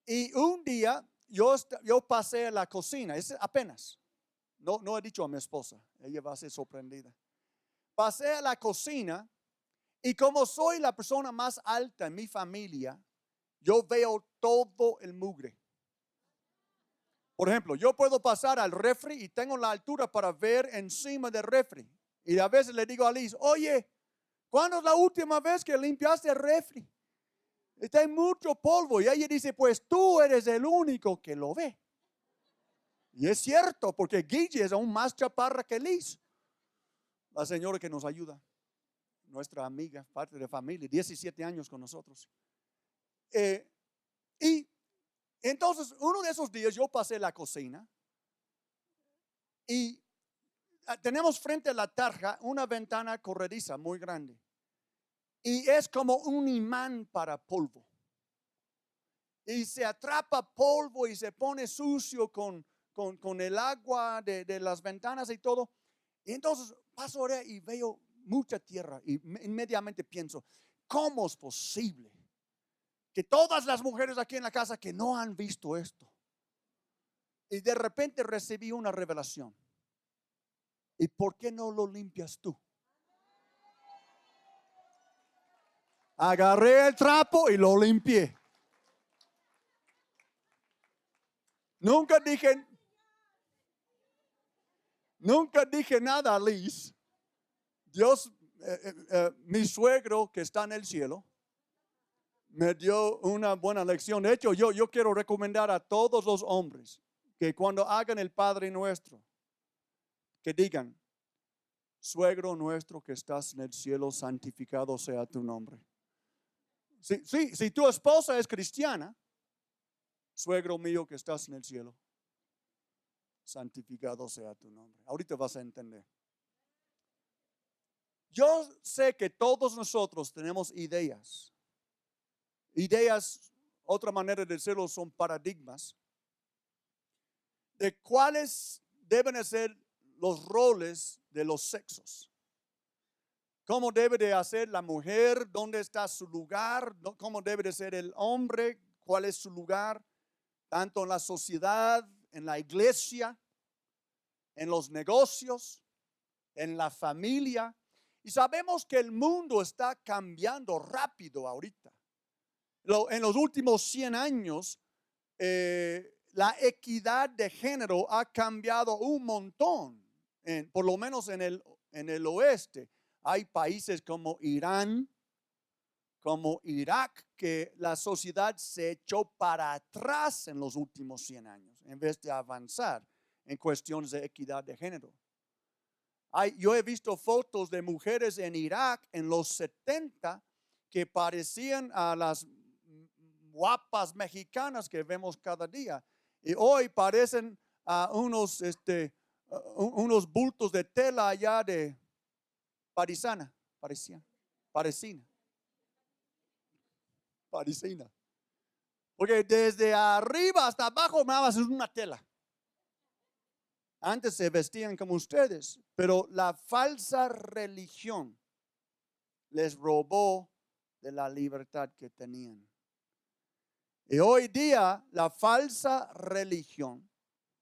Y un día yo pasé a la cocina, es apenas, no he dicho a mi esposa, ella va a ser sorprendida. Pasé a la cocina y como soy la persona más alta en mi familia, yo veo todo el mugre. Por ejemplo, yo puedo pasar al refri y tengo la altura para ver encima del refri. Y a veces le digo a Liz, oye, ¿cuándo es la última vez que limpiaste el refri? Está en mucho polvo. Y ella dice, pues tú eres el único que lo ve. Y es cierto, porque Guille es aún más chaparra que Liz. La señora que nos ayuda, nuestra amiga, parte de familia, 17 años con nosotros. Y entonces, uno de esos días yo pasé la cocina y tenemos frente a la tarja una ventana corrediza muy grande. Y es como un imán para polvo. Y se atrapa polvo y se pone sucio con el agua de las ventanas y todo. Y entonces paso ahora y veo mucha tierra y inmediatamente pienso, ¿cómo es posible que todas las mujeres aquí en la casa que no han visto esto? Y de repente recibí una revelación. ¿Y por qué no lo limpias tú? Agarré el trapo y lo limpié. Nunca dije nada a Liz. Dios, mi suegro que está en el cielo, me dio una buena lección. De hecho, yo quiero recomendar a todos los hombres que cuando hagan el Padre Nuestro, que digan, suegro nuestro que estás en el cielo, santificado sea tu nombre. Si tu esposa es cristiana, suegro mío que estás en el cielo, santificado sea tu nombre. Ahorita vas a entender. Yo sé que todos nosotros tenemos ideas. Ideas, otra manera de decirlo, son paradigmas de cuáles deben ser los roles de los sexos. ¿Cómo debe de hacer la mujer? ¿Dónde está su lugar? ¿Cómo debe de ser el hombre? ¿Cuál es su lugar? Tanto en la sociedad, en la iglesia, en los negocios, en la familia. Y sabemos que el mundo está cambiando rápido ahorita. En los últimos 100 años, la equidad de género ha cambiado un montón, por lo menos en el oeste. Hay países como Irán, como Irak, que la sociedad se echó para atrás en los últimos 100 años, en vez de avanzar en cuestiones de equidad de género. Yo he visto fotos de mujeres en Irak en los 70 que parecían a las guapas mexicanas que vemos cada día. Y hoy parecen a unos bultos de tela allá de parisina. Porque desde arriba hasta abajo nada más es una tela. Antes se vestían como ustedes, pero la falsa religión les robó de la libertad que tenían. Y hoy día la falsa religión,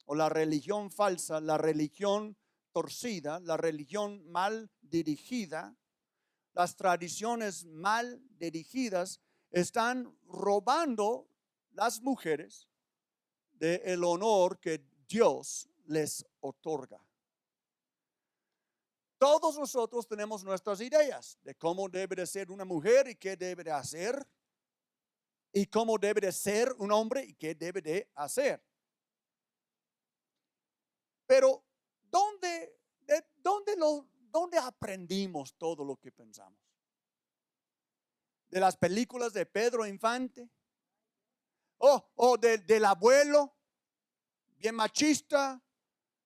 o la religión falsa, la religión torcida, la religión mal dirigida, las tradiciones mal dirigidas, están robando las mujeres del honor que Dios les otorga. Todos nosotros tenemos nuestras ideas de cómo debe de ser una mujer y qué debe de hacer, y cómo debe de ser un hombre y qué debe de hacer. Pero ¿dónde aprendimos todo lo que pensamos? ¿De las películas de Pedro Infante? ¿O del abuelo, bien machista,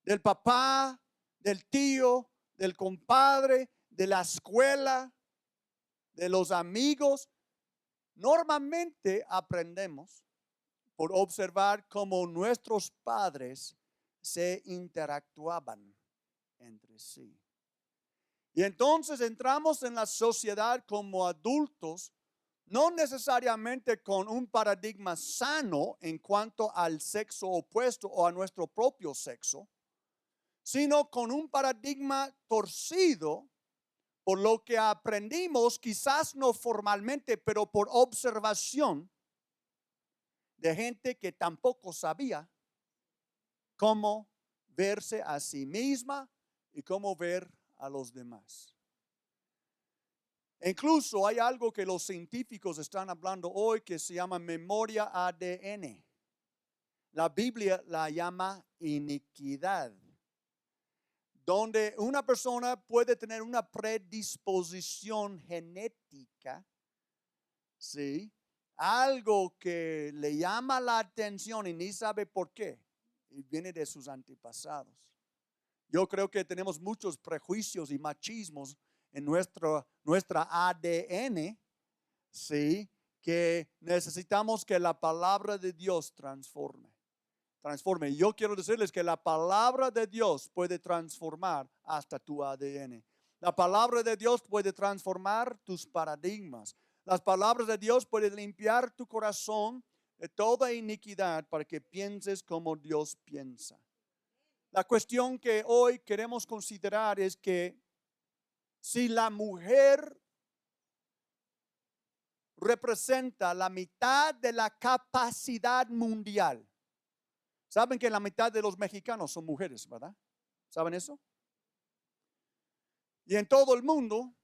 del papá, del tío, del compadre, de la escuela, de los amigos? Normalmente aprendemos por observar cómo nuestros padres se interactuaban entre sí. Y entonces entramos en la sociedad como adultos no necesariamente con un paradigma sano en cuanto al sexo opuesto o a nuestro propio sexo, sino con un paradigma torcido por lo que aprendimos, quizás no formalmente, pero por observación de gente que tampoco sabía cómo verse a sí misma y cómo ver a los demás. Incluso hay algo que los científicos están hablando hoy que se llama memoria ADN. La Biblia la llama iniquidad, donde una persona puede tener una predisposición genética, ¿sí? Algo que le llama la atención y ni sabe por qué, y viene de sus antepasados. Yo creo que tenemos muchos prejuicios y machismos en nuestra ADN, ¿sí? Que necesitamos que la palabra de Dios transforme. Yo quiero decirles que la palabra de Dios puede transformar hasta tu ADN. La palabra de Dios puede transformar tus paradigmas. Las palabras de Dios pueden limpiar tu corazón de toda iniquidad para que pienses como Dios piensa. La cuestión que hoy queremos considerar es que si la mujer representa la mitad de la capacidad mundial, saben que la mitad de los mexicanos son mujeres, ¿verdad? ¿Saben eso? Y en todo el mundo,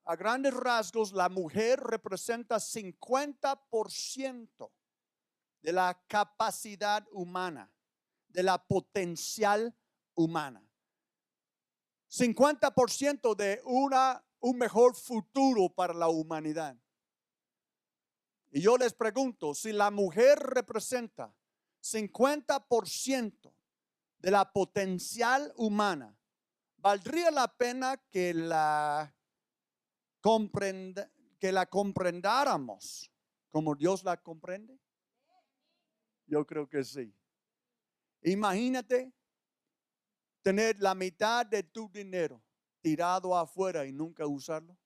a grandes rasgos, la mujer representa 50% de la capacidad humana, de la potencial humana. 50% de un mejor futuro para la humanidad. Y yo les pregunto, si la mujer representa 50% de la potencial humana, ¿valdría la pena que la comprendáramos como Dios la comprende? Yo creo que sí. Imagínate tener la mitad de tu dinero tirado afuera y nunca usarlo.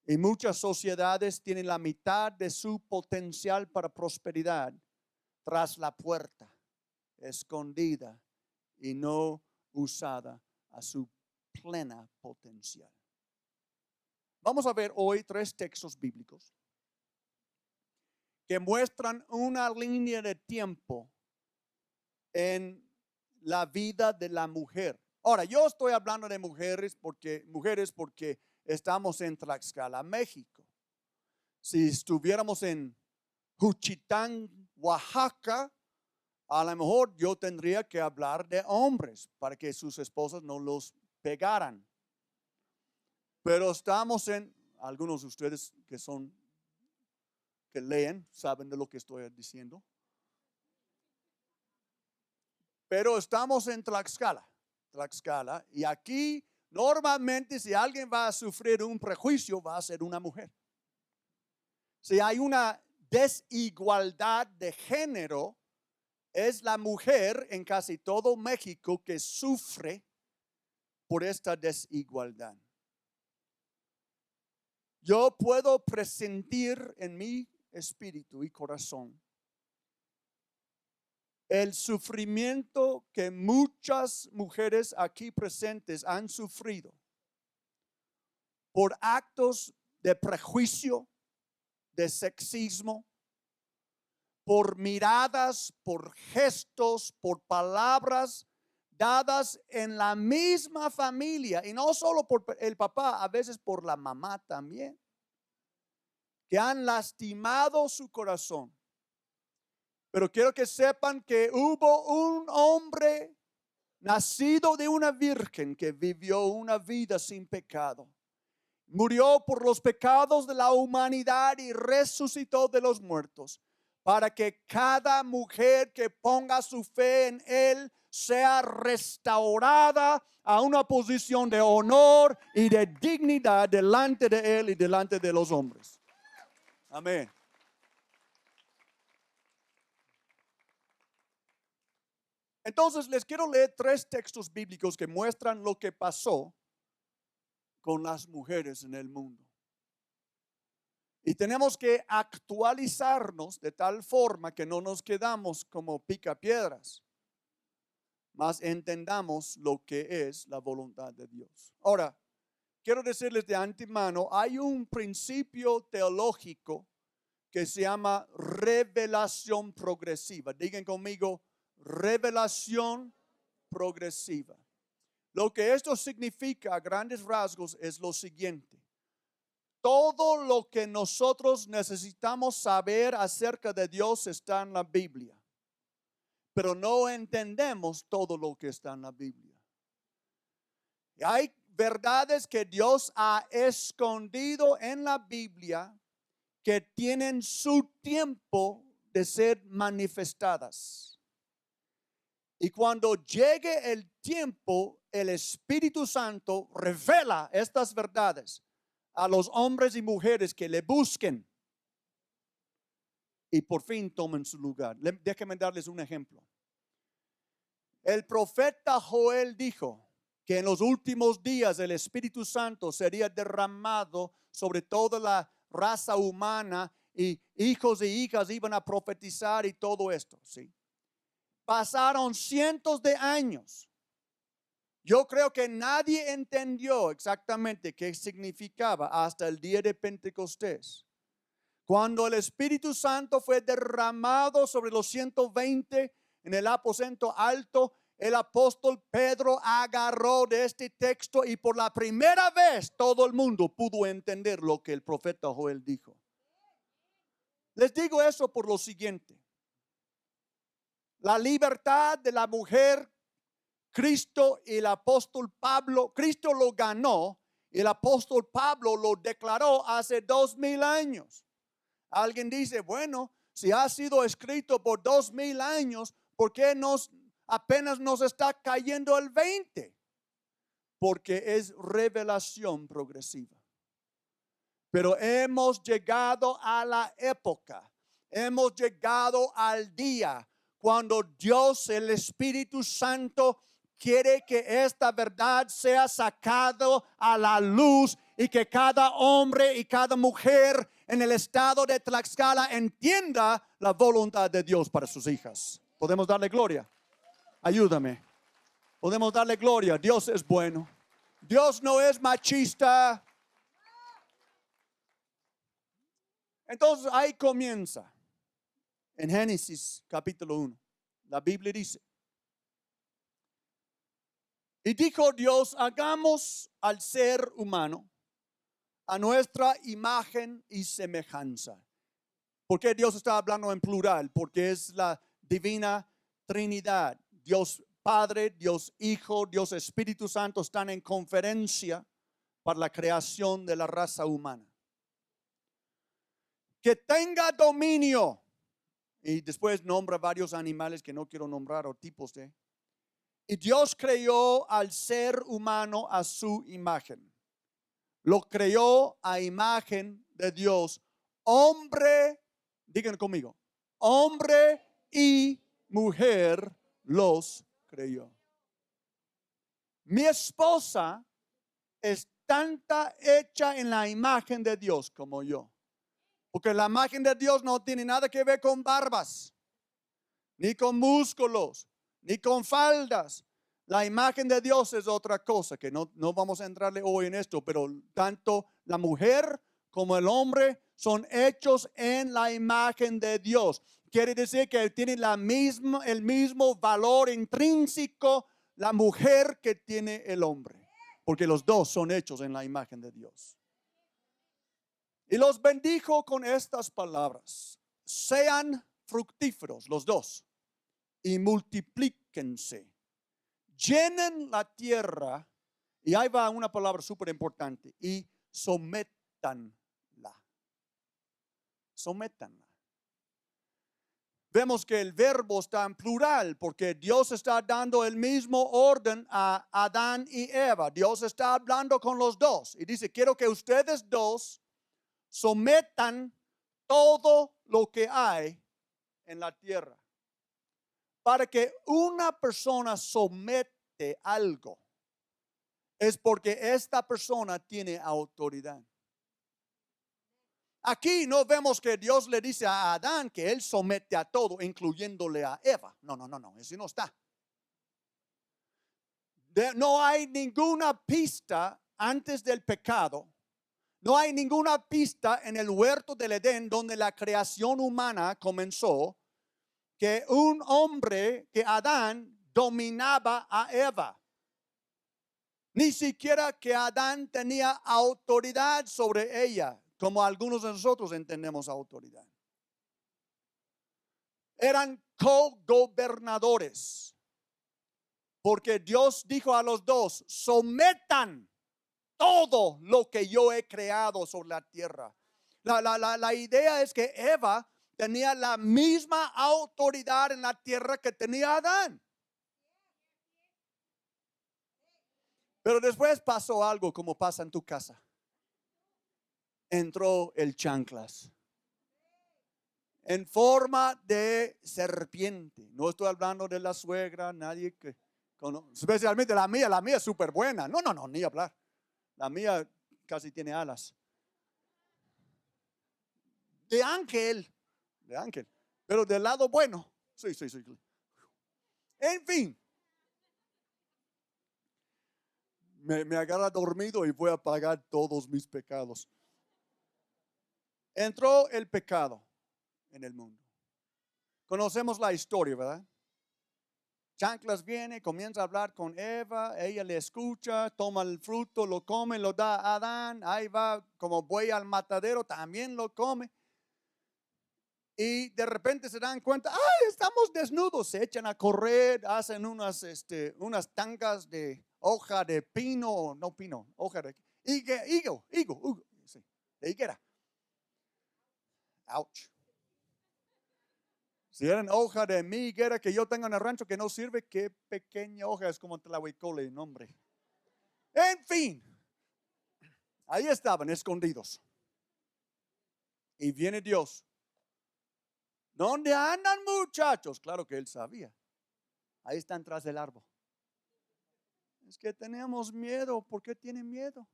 Y muchas sociedades tienen la mitad de su potencial para prosperidad tras la puerta, escondida y no usada a su plena potencial. Vamos a ver hoy 3 textos bíblicos que muestran una línea de tiempo en la vida de la mujer. Ahora, yo estoy hablando de mujeres porque estamos en Tlaxcala, México. Si estuviéramos en Juchitán, Oaxaca, a lo mejor yo tendría que hablar de hombres para que sus esposas no los pegaran. Pero estamos algunos de ustedes que leen, saben de lo que estoy diciendo. Pero estamos en Tlaxcala, y aquí normalmente si alguien va a sufrir un prejuicio va a ser una mujer. Si hay una desigualdad de género, es la mujer en casi todo México que sufre por esta desigualdad. Yo puedo presentir en mi espíritu y corazón el sufrimiento que muchas mujeres aquí presentes han sufrido por actos de prejuicio, de sexismo, por miradas, por gestos, por palabras dadas en la misma familia, y no solo por el papá, a veces por la mamá también, que han lastimado su corazón. Pero quiero que sepan que hubo un hombre nacido de una virgen que vivió una vida sin pecado. Murió por los pecados de la humanidad y resucitó de los muertos, para que cada mujer que ponga su fe en él sea restaurada a una posición de honor y de dignidad delante de él y delante de los hombres. Amén. Entonces les quiero leer 3 textos bíblicos que muestran lo que pasó con las mujeres en el mundo. Y tenemos que actualizarnos de tal forma que no nos quedamos como picapiedras, mas entendamos lo que es la voluntad de Dios. Ahora, quiero decirles de antemano, hay un principio teológico que se llama revelación progresiva. Digan conmigo, revelación progresiva. Lo que esto significa a grandes rasgos es lo siguiente. Todo lo que nosotros necesitamos saber acerca de Dios está en la Biblia, pero no entendemos todo lo que está en la Biblia. Y hay verdades que Dios ha escondido en la Biblia que tienen su tiempo de ser manifestadas. Y cuando llegue el tiempo, el Espíritu Santo revela estas verdades a los hombres y mujeres que le busquen y por fin tomen su lugar. Déjenme darles un ejemplo. El profeta Joel dijo que en los últimos días el Espíritu Santo sería derramado sobre toda la raza humana y hijos e hijas iban a profetizar y todo esto, ¿sí? Pasaron cientos de años. Yo creo que nadie entendió exactamente qué significaba hasta el día de Pentecostés. Cuando el Espíritu Santo fue derramado sobre los 120 en el aposento alto, el apóstol Pedro agarró de este texto y por la primera vez todo el mundo pudo entender lo que el profeta Joel dijo. Les digo eso por lo siguiente. La libertad de la mujer, Cristo y el apóstol Pablo, Cristo lo ganó y el apóstol Pablo lo declaró hace 2000 años. Alguien dice, bueno, si ha sido escrito por 2000 años, ¿por qué apenas nos está cayendo el 20? Porque es revelación progresiva. Pero hemos llegado a la época, hemos llegado al día cuando Dios, el Espíritu Santo, quiere que esta verdad sea sacado a la luz y que cada hombre y cada mujer en el estado de Tlaxcala entienda la voluntad de Dios para sus hijas. ¿Podemos darle gloria? Ayúdame. Podemos darle gloria. Dios es bueno. Dios no es machista. Entonces ahí comienza. En Génesis capítulo 1. La Biblia dice. Y dijo Dios, hagamos al ser humano a nuestra imagen y semejanza. ¿Por qué Dios está hablando en plural? Porque es la divina Trinidad. Dios Padre, Dios Hijo, Dios Espíritu Santo están en conferencia para la creación de la raza humana. Que tenga dominio. Y después nombra varios animales que no quiero nombrar o tipos de. Y Dios creó al ser humano a su imagen. Lo creó a imagen de Dios. Hombre, digan conmigo, hombre y mujer los creó. Mi esposa es tanta hecha en la imagen de Dios como yo. Porque la imagen de Dios no tiene nada que ver con barbas, ni con músculos, ni con faldas. La imagen de Dios es otra cosa, que no vamos a entrarle hoy en esto, pero tanto la mujer como el hombre son hechos en la imagen de Dios. Quiere decir que tiene el mismo valor intrínseco la mujer que tiene el hombre, porque los dos son hechos en la imagen de Dios. Y los bendijo con estas palabras: sean fructíferos los dos y multiplíquense, llenen la tierra, y ahí va una palabra súper importante, y sométanla. Sométanla. Vemos que el verbo está en plural porque Dios está dando el mismo orden a Adán y Eva. Dios está hablando con los dos y dice, quiero que ustedes dos sometan todo lo que hay en la tierra. Para que una persona somete algo, es porque esta persona tiene autoridad. Aquí no vemos que Dios le dice a Adán que él somete a todo, incluyéndole a Eva. No, no, no, no, eso no está. No hay ninguna pista antes del pecado. No hay ninguna pista en el huerto del Edén donde la creación humana comenzó que un hombre, que Adán, dominaba a Eva. Ni siquiera que Adán tenía autoridad sobre ella, como algunos de nosotros entendemos autoridad. Eran co-gobernadores. Porque Dios dijo a los dos, sometan todo lo que yo he creado sobre la tierra. La idea es que Eva tenía la misma autoridad en la tierra que tenía Adán. Pero después pasó algo como pasa en tu casa. Entró el chanclas en forma de serpiente. No estoy hablando de la suegra, nadie que, especialmente la mía es súper buena. No, no, no, ni hablar. La mía casi tiene alas. De ángel, pero del lado bueno. Sí, sí, sí. En fin, me agarra dormido y voy a pagar todos mis pecados. Entró el pecado en el mundo. Conocemos la historia, ¿verdad? Chanclas viene, comienza a hablar con Eva, ella le escucha, toma el fruto, lo come, lo da a Adán, ahí va como buey al matadero, también lo come. Y de repente se dan cuenta, ¡ay, estamos desnudos! Se echan a correr, hacen unas tangas de hoja de pino, no pino, hoja de higo, sí, de higuera. Ouch. Si eran hoja de mi higuera que yo tengo en el rancho que no sirve, qué pequeña hoja, es como tlahuicole, nombre. En fin, ahí estaban escondidos. Y viene Dios. ¿Dónde andan, muchachos? Claro que él sabía. Ahí están tras del árbol. Es que tenemos miedo. ¿Por qué tienen miedo?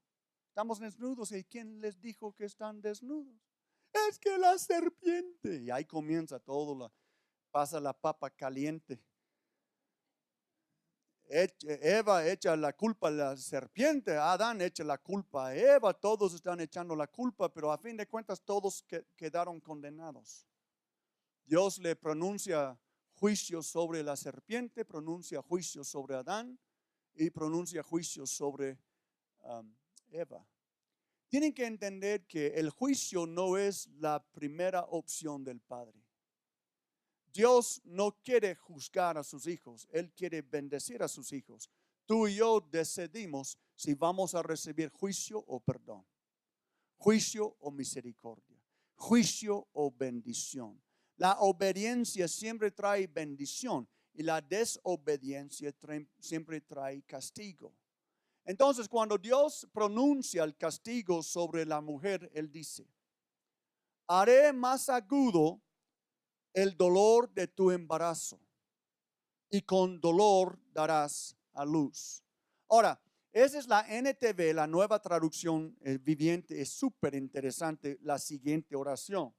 Estamos desnudos. ¿Y quién les dijo que están desnudos? Es que la serpiente. Y ahí comienza todo, pasa la papa caliente. Eva echa la culpa a la serpiente, Adán echa la culpa a Eva, todos están echando la culpa, pero a fin de cuentas todos quedaron condenados. Dios le pronuncia juicio sobre la serpiente, pronuncia juicio sobre Adán y pronuncia juicio sobre Eva. Tienen que entender que el juicio no es la primera opción del Padre. Dios no quiere juzgar a sus hijos, Él quiere bendecir a sus hijos. Tú y yo decidimos si vamos a recibir juicio o perdón, juicio o misericordia, juicio o bendición. La obediencia siempre trae bendición y la desobediencia siempre trae castigo. Entonces, cuando Dios pronuncia el castigo sobre la mujer, Él dice, haré más agudo el dolor de tu embarazo y con dolor darás a luz. Ahora, esa es la NTV, la nueva traducción viviente. Es súper interesante la siguiente oración,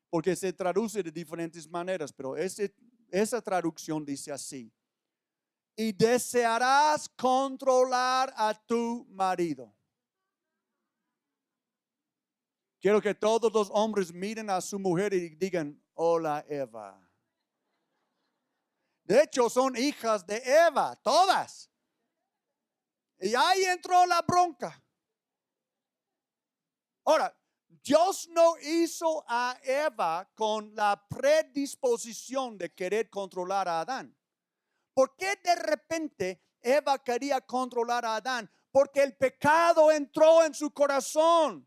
porque se traduce de diferentes maneras, pero esa traducción dice así: y desearás controlar a tu marido. Quiero que todos los hombres miren a su mujer y digan, hola Eva. De hecho, son hijas de Eva, todas. Y ahí entró la bronca. Ahora, Dios no hizo a Eva con la predisposición de querer controlar a Adán. ¿Por qué de repente Eva quería controlar a Adán? Porque el pecado entró en su corazón.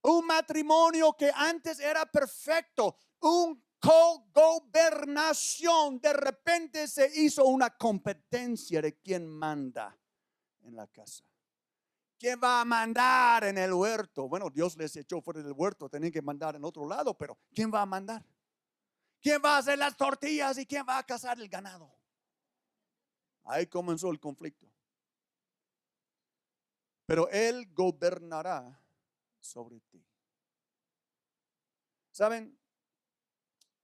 Un matrimonio que antes era perfecto, un cogobernación, de repente se hizo una competencia de quién manda en la casa. ¿Quién va a mandar en el huerto? Bueno, Dios les echó fuera del huerto, tenían que mandar en otro lado, pero ¿quién va a mandar? ¿Quién va a hacer las tortillas y quién va a cazar el ganado? Ahí comenzó el conflicto. Pero Él gobernará sobre ti. ¿Saben?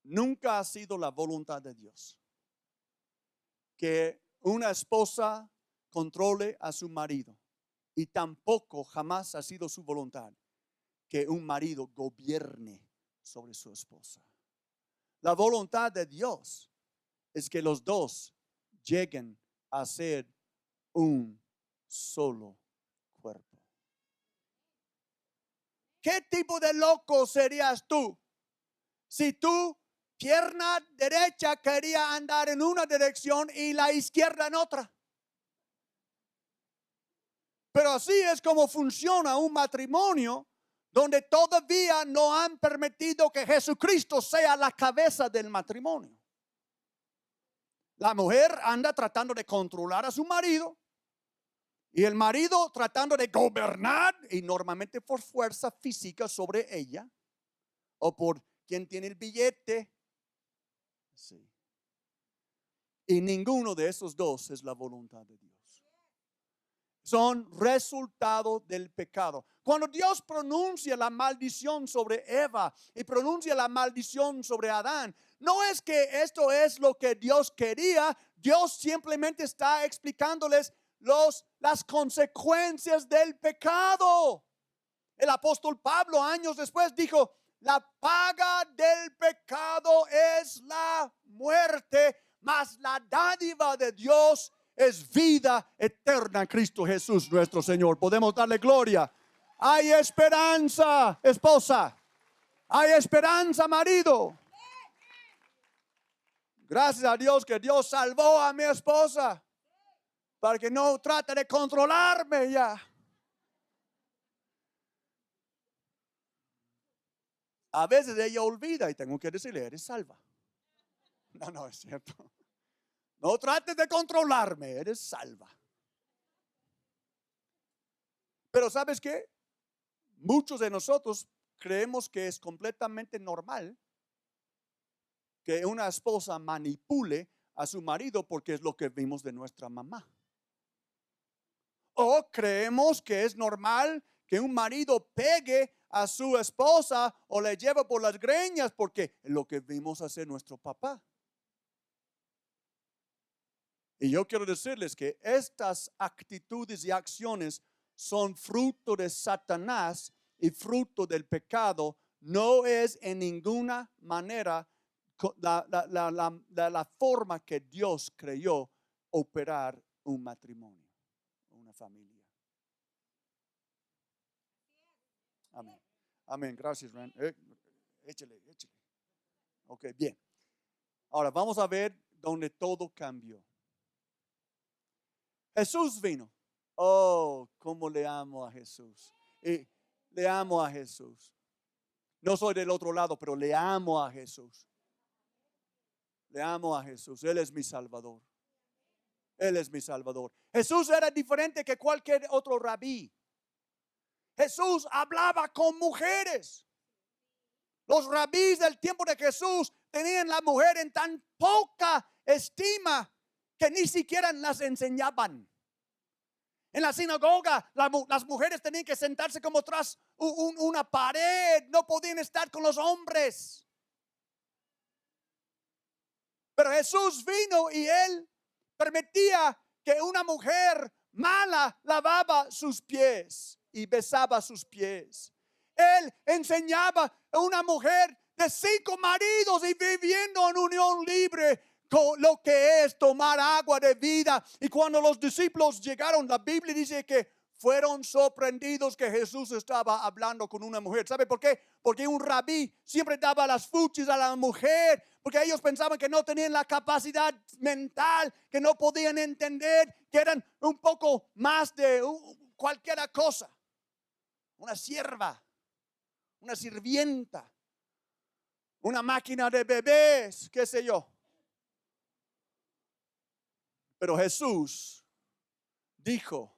Nunca ha sido la voluntad de Dios que una esposa controle a su marido. Y tampoco jamás ha sido su voluntad que un marido gobierne sobre su esposa. La voluntad de Dios es que los dos lleguen a ser un solo cuerpo. ¿Qué tipo de loco serías tú si tu pierna derecha quería andar en una dirección y la izquierda en otra? Pero así es como funciona un matrimonio donde todavía no han permitido que Jesucristo sea la cabeza del matrimonio. La mujer anda tratando de controlar a su marido y el marido tratando de gobernar, y normalmente por fuerza física sobre ella o por quien tiene el billete. Sí. Y ninguno de esos dos es la voluntad de Dios. Son resultado del pecado. Cuando Dios pronuncia la maldición sobre Eva y pronuncia la maldición sobre Adán, no es que esto es lo que Dios quería. Dios simplemente está explicándoles las consecuencias del pecado. El apóstol Pablo años después dijo: la paga del pecado es la muerte, mas la dádiva de Dios es vida eterna en Cristo Jesús nuestro Señor. Podemos darle gloria. Hay esperanza, esposa. Hay esperanza, marido. Gracias a Dios que Dios salvó a mi esposa para que no trate de controlarme ya. A veces ella olvida y tengo que decirle: eres salva. No es cierto. No trates de controlarme, eres salva. Pero ¿sabes qué? Muchos de nosotros creemos que es completamente normal que una esposa manipule a su marido porque es lo que vimos de nuestra mamá. O creemos que es normal que un marido pegue a su esposa o le lleve por las greñas porque es lo que vimos hacer nuestro papá. Y yo quiero decirles que estas actitudes y acciones son fruto de Satanás y fruto del pecado. No es en ninguna manera la forma que Dios creyó operar un matrimonio, una familia. Amén. Amén. Gracias, Ren. Échale. Ok, bien. Ahora vamos a ver donde todo cambió. Jesús vino. Oh, cómo le amo a Jesús. Y le amo a Jesús. No soy del otro lado, pero le amo a Jesús. Le amo a Jesús. Él es mi Salvador. Él es mi Salvador. Jesús era diferente que cualquier otro rabí. Jesús hablaba con mujeres. Los rabís del tiempo de Jesús tenían la mujer en tan poca estima que ni siquiera las enseñaban. En la sinagoga las mujeres tenían que sentarse como tras una pared. No podían estar con los hombres. Pero Jesús vino y él permitía que una mujer mala lavaba sus pies y besaba sus pies. Él enseñaba a una mujer de 5 maridos y viviendo en unión libre con lo que es tomar agua de vida. Y cuando los discípulos llegaron, la Biblia dice que fueron sorprendidos que Jesús estaba hablando con una mujer. ¿Sabe por qué? Porque un rabí siempre daba las fuchis a la mujer, porque ellos pensaban que no tenían la capacidad mental, que no podían entender, que eran un poco más de cualquier cosa. Una sierva, una sirvienta, una máquina de bebés, qué sé yo. Pero Jesús dijo: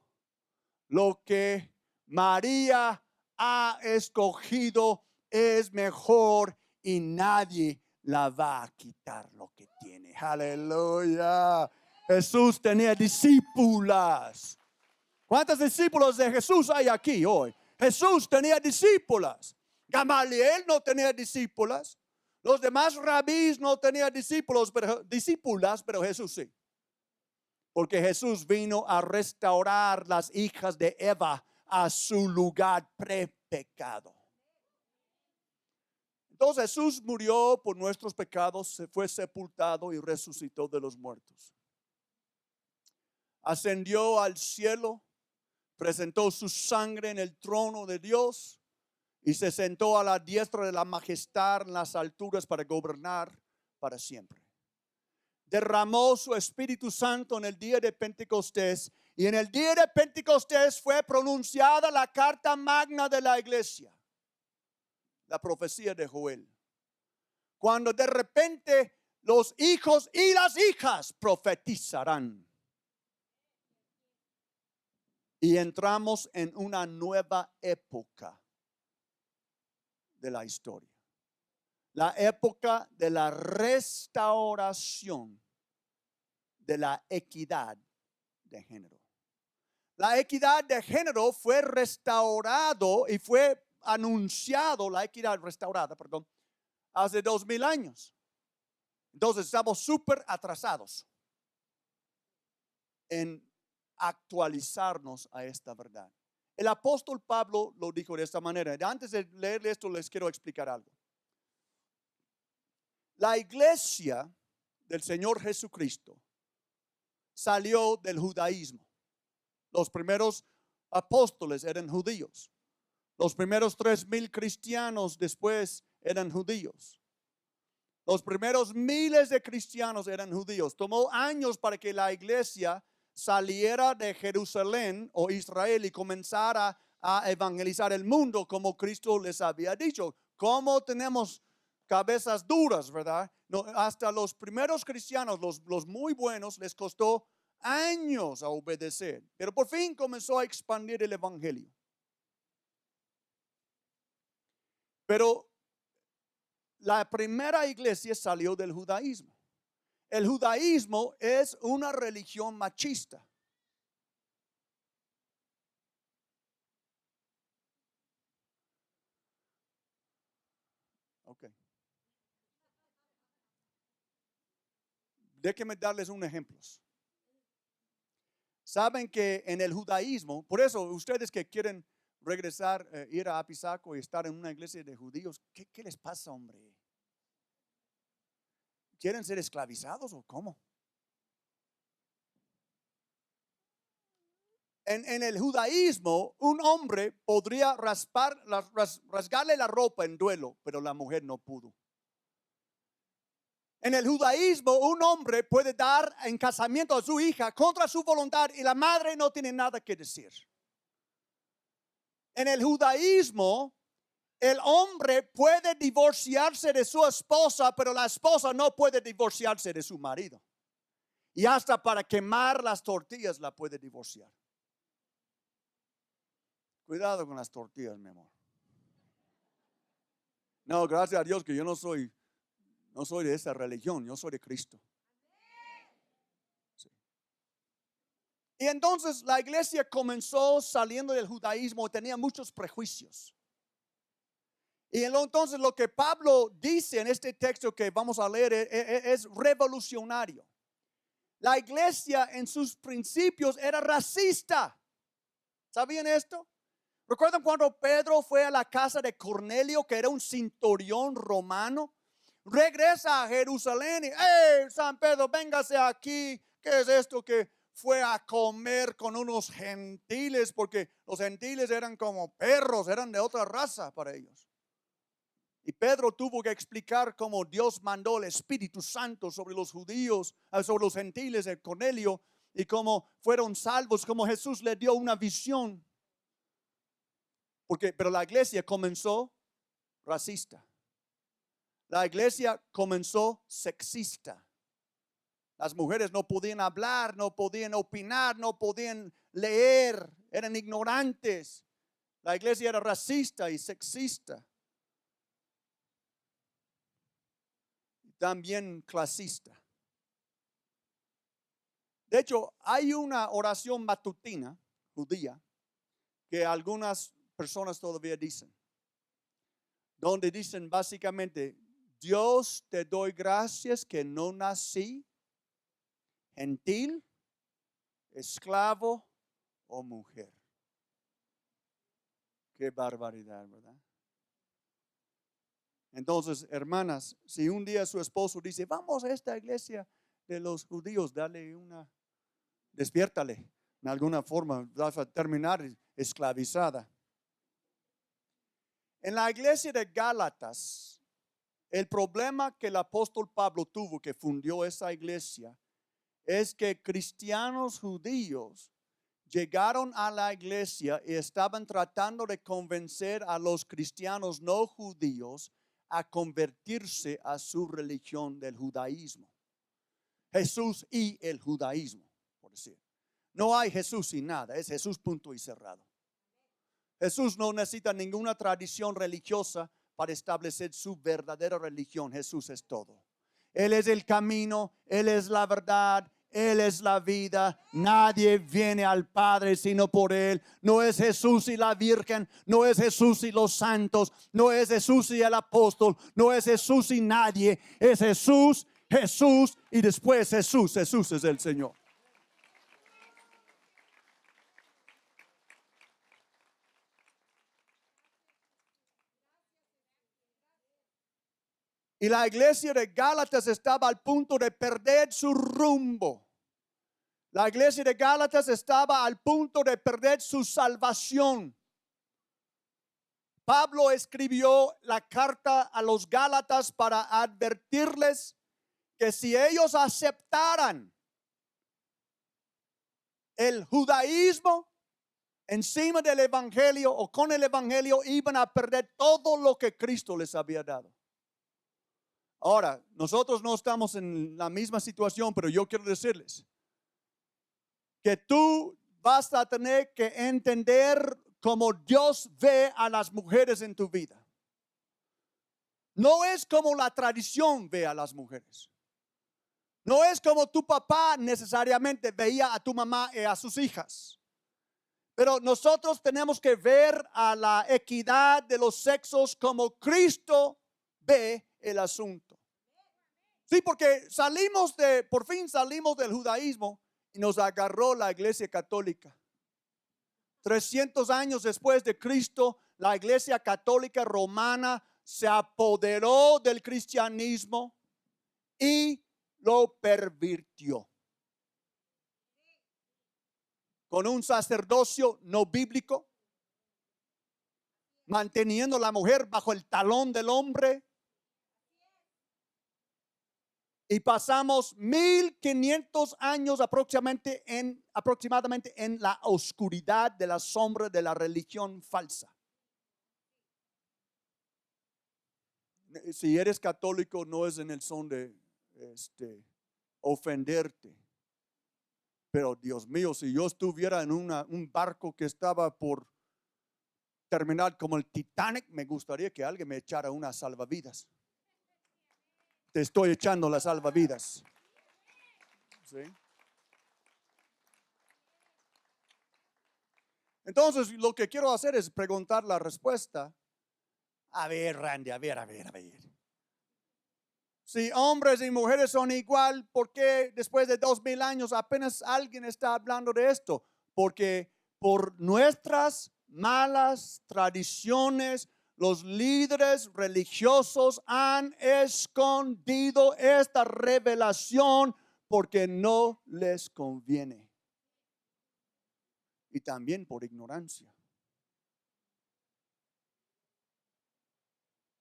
lo que María ha escogido es mejor y nadie la va a quitar lo que tiene. Aleluya. Jesús tenía discípulas. ¿Cuántos discípulos de Jesús hay aquí hoy? Jesús tenía discípulas. Gamaliel no tenía discípulas. Los demás rabís no tenían discípulas, pero Jesús sí. Porque Jesús vino a restaurar las hijas de Eva a su lugar pre-pecado. Entonces Jesús murió por nuestros pecados, se fue sepultado y resucitó de los muertos. Ascendió al cielo, presentó su sangre en el trono de Dios y se sentó a la diestra de la majestad en las alturas para gobernar para siempre. Derramó su Espíritu Santo en el día de Pentecostés y en el día de Pentecostés fue pronunciada la carta magna de la iglesia, la profecía de Joel. Cuando de repente los hijos y las hijas profetizarán. Y entramos en una nueva época de la historia. La época de la restauración de la equidad de género. La equidad de género fue restaurado y fue anunciado, la equidad restaurada, perdón, hace 2000 años. Entonces estamos súper atrasados en actualizarnos a esta verdad. El apóstol Pablo lo dijo de esta manera. Antes de leer esto les quiero explicar algo. La iglesia del Señor Jesucristo salió del judaísmo. Los primeros apóstoles eran judíos. Los primeros 3000 cristianos después eran judíos. Los primeros miles de cristianos eran judíos. Tomó años para que la iglesia saliera de Jerusalén o Israel y comenzara a evangelizar el mundo como Cristo les había dicho. ¿Cómo tenemos cabezas duras, verdad? No, hasta los primeros cristianos, los muy buenos, les costó años a obedecer. Pero por fin comenzó a expandir el evangelio. Pero la primera iglesia salió del judaísmo. El judaísmo es una religión machista. Ok. Déjenme darles un ejemplo. Saben que en el judaísmo, por eso ustedes que quieren regresar, ir a Apizaco y estar en una iglesia de judíos, ¿qué les pasa, hombre? ¿Quieren ser esclavizados o cómo? En el judaísmo, un hombre podría rasgarle la ropa en duelo, pero la mujer no pudo. En el judaísmo, un hombre puede dar en casamiento a su hija contra su voluntad y la madre no tiene nada que decir. En el judaísmo, el hombre puede divorciarse de su esposa, pero la esposa no puede divorciarse de su marido. Y hasta para quemar las tortillas la puede divorciar. Cuidado con las tortillas, mi amor. No, gracias a Dios que yo no soy de esa religión, yo soy de Cristo. Sí. Y entonces la iglesia comenzó saliendo del judaísmo, tenía muchos prejuicios. Y entonces lo que Pablo dice en este texto que vamos a leer es revolucionario. La iglesia en sus principios era racista. ¿Sabían esto? ¿Recuerdan cuando Pedro fue a la casa de Cornelio, que era un centurión romano? Regresa a Jerusalén y, ¡hey, San Pedro, véngase aquí! ¿Qué es esto que fue a comer con unos gentiles? Porque los gentiles eran como perros, eran de otra raza para ellos. Y Pedro tuvo que explicar cómo Dios mandó el Espíritu Santo sobre los judíos, sobre los gentiles de Cornelio, y cómo fueron salvos, cómo Jesús le dio una visión. Pero la iglesia comenzó racista. La iglesia comenzó sexista. Las mujeres no podían hablar, no podían opinar, no podían leer, eran ignorantes. La iglesia era racista y sexista. También clasista. De hecho, hay una oración matutina judía que algunas personas todavía dicen. donde dicen básicamente, Dios te doy gracias que no nací gentil, esclavo o mujer. Qué barbaridad, ¿verdad? Entonces, hermanas, si un día su esposo dice, vamos a esta iglesia de los judíos, despiértale. En alguna forma vas a terminar esclavizada. En la iglesia de Gálatas, el problema que el apóstol Pablo tuvo, que fundió esa iglesia, es que cristianos judíos llegaron a la iglesia y estaban tratando de convencer a los cristianos no judíos a convertirse a su religión del judaísmo. Jesús y el judaísmo, por decir. No hay Jesús y nada, es Jesús punto y cerrado. Jesús no necesita ninguna tradición religiosa para establecer su verdadera religión. Jesús es todo. Él es el camino, Él es la verdad, Él es la vida. Nadie viene al Padre sino por Él. No es Jesús y la Virgen, no es Jesús y los santos, no es Jesús y el apóstol, no es Jesús y nadie. Es Jesús, Jesús y después Jesús. Jesús es el Señor. Y la iglesia de Gálatas estaba al punto de perder su rumbo. La iglesia de Gálatas estaba al punto de perder su salvación. Pablo escribió la carta a los Gálatas para advertirles que si ellos aceptaran el judaísmo encima del evangelio o con el evangelio, iban a perder todo lo que Cristo les había dado. Ahora, nosotros no estamos en la misma situación, pero yo quiero decirles que tú vas a tener que entender cómo Dios ve a las mujeres en tu vida. No es como la tradición ve a las mujeres. No es como tu papá necesariamente veía a tu mamá y a sus hijas. Pero nosotros tenemos que ver a la equidad de los sexos como Cristo ve el asunto. Sí, porque por fin salimos del judaísmo y nos agarró la iglesia católica. 300 años después de Cristo, la iglesia católica romana se apoderó del cristianismo y lo pervirtió. Con un sacerdocio no bíblico, manteniendo a la mujer bajo el talón del hombre. Y pasamos 1500 años aproximadamente en la oscuridad de la sombra de la religión falsa. Si eres católico, no es en el son de ofenderte. Pero Dios mío, si yo estuviera en un barco que estaba por terminar como el Titanic, me gustaría que alguien me echara una salvavidas. Te estoy echando las salvavidas. ¿Sí? Entonces, lo que quiero hacer es preguntar la respuesta. A ver, Randy, a ver. Si hombres y mujeres son igual, ¿por qué después de 2000 años apenas alguien está hablando de esto? Porque por nuestras malas tradiciones, los líderes religiosos han escondido esta revelación porque no les conviene. Y también por ignorancia.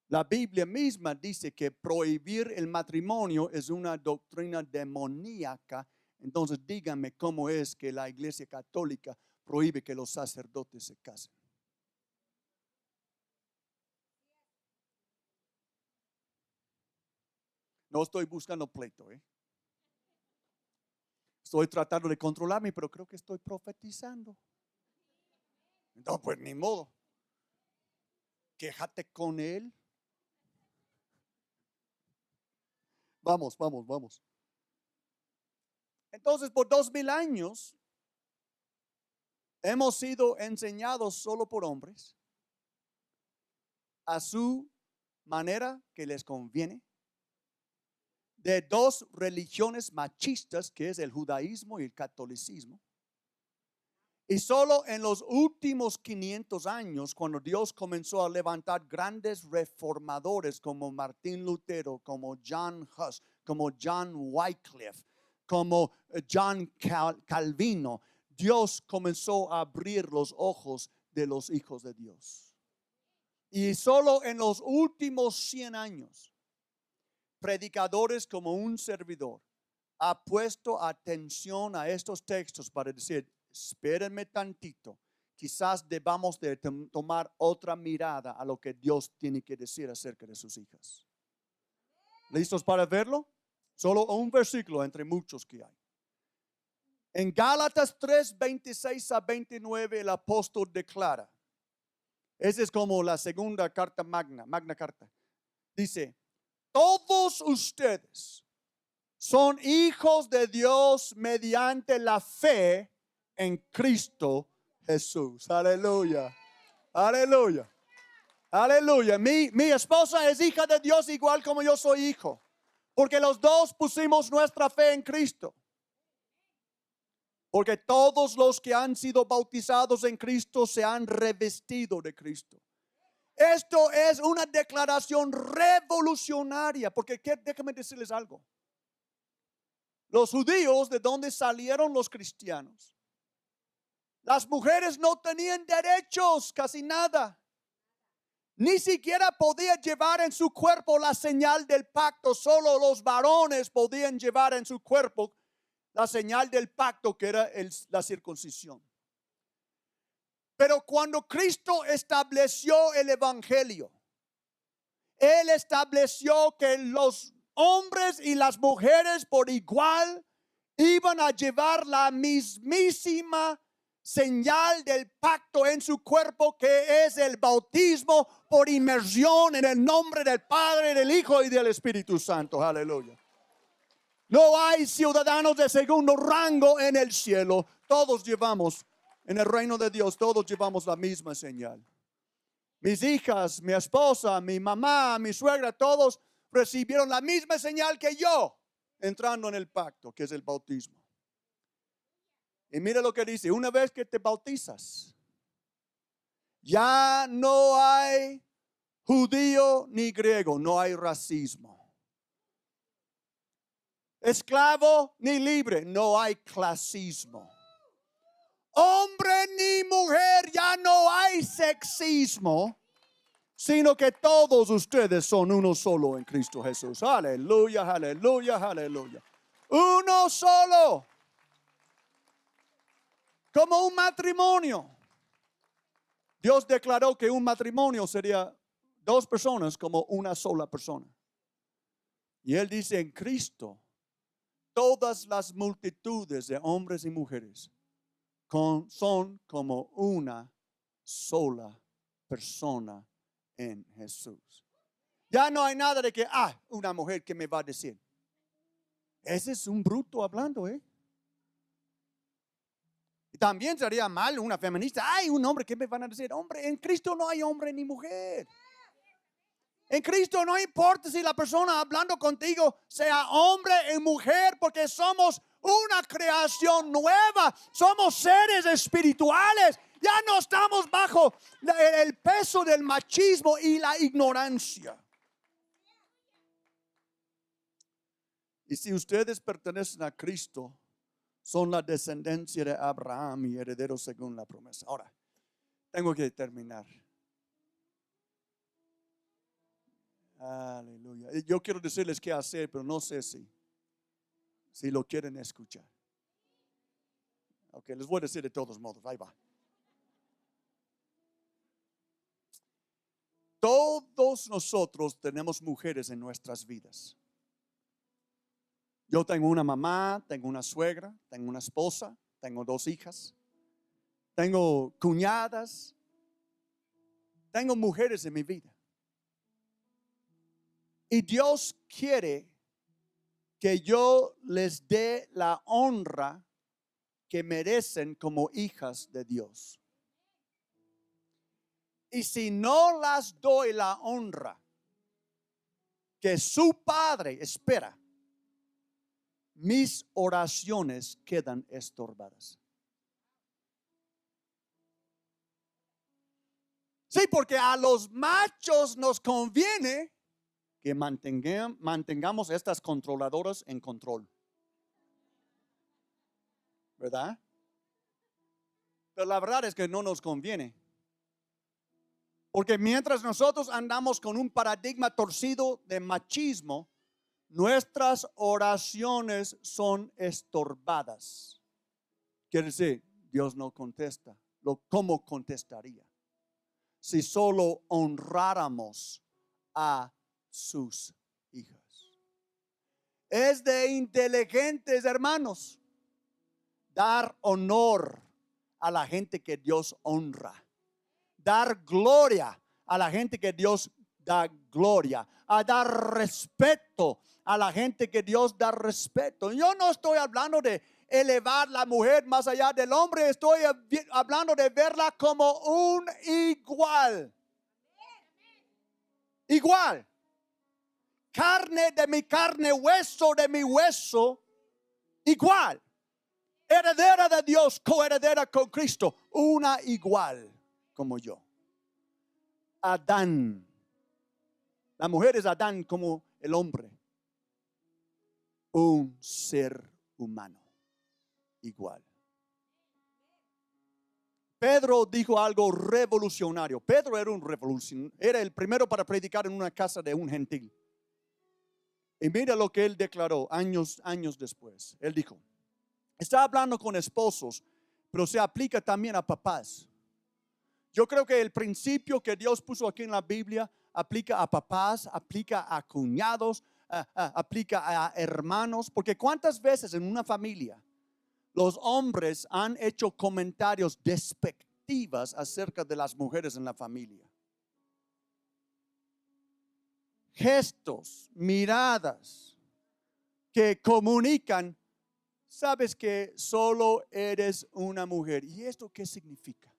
La Biblia misma dice que prohibir el matrimonio es una doctrina demoníaca. Entonces díganme cómo es que la Iglesia Católica prohíbe que los sacerdotes se casen. No estoy buscando pleito, Estoy tratando de controlarme, pero creo que estoy profetizando. No, pues ni modo. Quéjate con él. Vamos. Entonces, por 2000 años hemos sido enseñados solo por hombres a su manera que les conviene, de dos religiones machistas, que es el judaísmo y el catolicismo. Y solo en los últimos 500 años, cuando Dios comenzó a levantar grandes reformadores como Martín Lutero, como John Huss, como John Wycliffe, como John Calvino, Dios comenzó a abrir los ojos de los hijos de Dios. Y solo en los últimos 100 años, predicadores como un servidor ha puesto atención a estos textos para decir, espérenme tantito, quizás debamos de tomar otra mirada a lo que Dios tiene que decir acerca de sus hijas. ¿Listos para verlo? Solo un versículo entre muchos que hay. En Gálatas 3, 26 a 29 el apóstol declara, esa es como la segunda carta magna carta. Dice, todos ustedes son hijos de Dios mediante la fe en Cristo Jesús. Aleluya. Aleluya. Aleluya. Mi esposa es hija de Dios igual como yo soy hijo. Porque los dos pusimos nuestra fe en Cristo. Porque todos los que han sido bautizados en Cristo se han revestido de Cristo. Esto es una declaración revolucionaria. Porque déjame decirles algo. Los judíos, de donde salieron los cristianos, las mujeres no tenían derechos, casi nada. Ni siquiera podían llevar en su cuerpo la señal del pacto. Solo los varones podían llevar en su cuerpo la señal del pacto, que era la circuncisión. Pero cuando Cristo estableció el evangelio, Él estableció que los hombres y las mujeres por igual iban a llevar la mismísima señal del pacto en su cuerpo, que es el bautismo por inmersión en el nombre del Padre, del Hijo y del Espíritu Santo. Aleluya. No hay ciudadanos de segundo rango en el cielo. Todos llevamos, en el reino de Dios, todos llevamos la misma señal. Mis hijas, mi esposa, mi mamá, mi suegra, todos recibieron la misma señal que yo, entrando en el pacto, que es el bautismo. Y mira lo que dice, una vez que te bautizas, ya no hay judío ni griego, no hay racismo. Esclavo ni libre, no hay clasismo. Hombre ni mujer, ya no hay sexismo, sino que todos ustedes son uno solo en Cristo Jesús. Aleluya, aleluya, aleluya. Uno solo. Como un matrimonio. Dios declaró que un matrimonio sería dos personas como una sola persona. Y Él dice, en Cristo, todas las multitudes de hombres y mujeres son como una sola persona en Jesús. Ya no hay nada de que, una mujer que me va a decir. Ese es un bruto hablando, Y también sería mal una feminista. Un hombre, ¿qué me van a decir? Hombre, en Cristo no hay hombre ni mujer. En Cristo no importa si la persona hablando contigo sea hombre o mujer, porque somos una creación nueva. Somos seres espirituales. Ya no estamos bajo el peso del machismo y la ignorancia. Y si ustedes pertenecen a Cristo, son la descendencia de Abraham y herederos según la promesa. Ahora, tengo que terminar. Aleluya. Yo quiero decirles qué hacer, pero no sé si lo quieren escuchar. Ok, les voy a decir de todos modos. Ahí va. Todos nosotros tenemos mujeres en nuestras vidas. Yo tengo una mamá, tengo una suegra, tengo una esposa, tengo 2 hijas, tengo cuñadas, tengo mujeres en mi vida. Y Dios quiere que yo les dé la honra que merecen como hijas de Dios. Y si no las doy la honra, que su Padre espera, mis oraciones quedan estorbadas. Sí, porque a los machos nos conviene que mantengamos estas controladoras en control. ¿Verdad? Pero la verdad es que no nos conviene. Porque mientras nosotros andamos con un paradigma torcido de machismo, nuestras oraciones son estorbadas. Quiere decir, Dios no contesta. ¿Cómo contestaría? Si solo honráramos a sus hijas. Es de inteligentes, hermanos, dar honor a la gente que Dios honra. Dar gloria a la gente que Dios da gloria. A dar respeto a la gente que Dios da respeto. Yo no estoy hablando de elevar la mujer más allá del hombre. Estoy hablando de verla como un igual. Igual. Carne de mi carne, hueso de mi hueso. Igual. Heredera de Dios, coheredera con Cristo. Una igual como yo. Adán. La mujer es Adán como el hombre. Un ser humano. Igual. Pedro dijo algo revolucionario. Pedro era un revolucionario. Era el primero para predicar en una casa de un gentil. Y mira lo que él declaró años después. Él dijo, está hablando con esposos, pero se aplica también a papás. Yo creo que el principio que Dios puso aquí en la Biblia aplica a papás, aplica a cuñados, aplica a hermanos. Porque ¿cuántas veces en una familia los hombres han hecho comentarios despectivos acerca de las mujeres en la familia? Gestos, miradas que comunican, sabes que solo eres una mujer. ¿Y esto qué significa?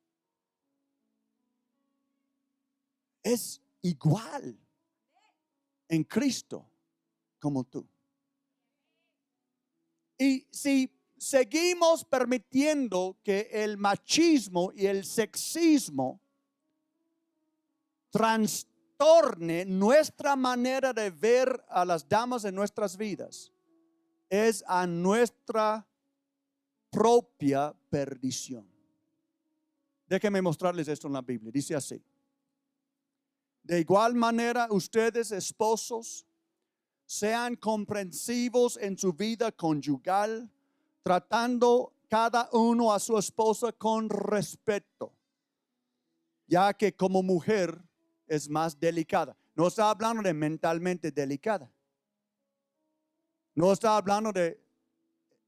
Es igual en Cristo como tú. Y si seguimos permitiendo que el machismo y el sexismo trastorne nuestra manera de ver a las damas en nuestras vidas, es a nuestra propia perdición. Déjenme mostrarles esto en la Biblia. Dice así: de igual manera, ustedes, esposos, sean comprensivos en su vida conyugal, tratando cada uno a su esposa con respeto, ya que como mujer es más delicada. No está hablando de mentalmente delicada. No está hablando de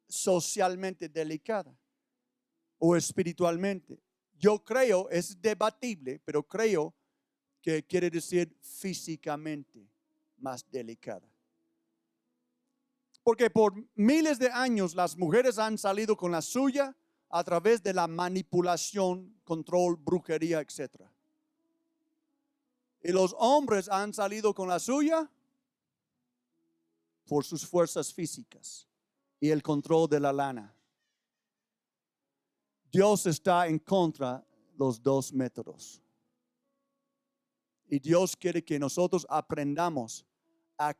socialmente delicada o espiritualmente. Yo creo, es debatible, pero creo que quiere decir físicamente más delicada. Porque por miles de años las mujeres han salido con la suya a través de la manipulación, control, brujería, etc. Y los hombres han salido con la suya por sus fuerzas físicas y el control de la lana. Dios está en contra de los dos métodos. Y Dios quiere que nosotros aprendamos a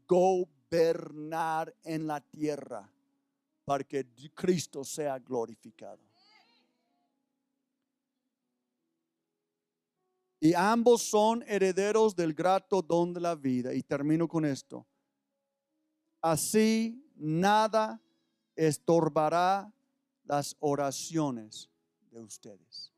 gobernar en la tierra para que Cristo sea glorificado. Y ambos son herederos del grato don de la vida. Y termino con esto. Así nada estorbará las oraciones de ustedes.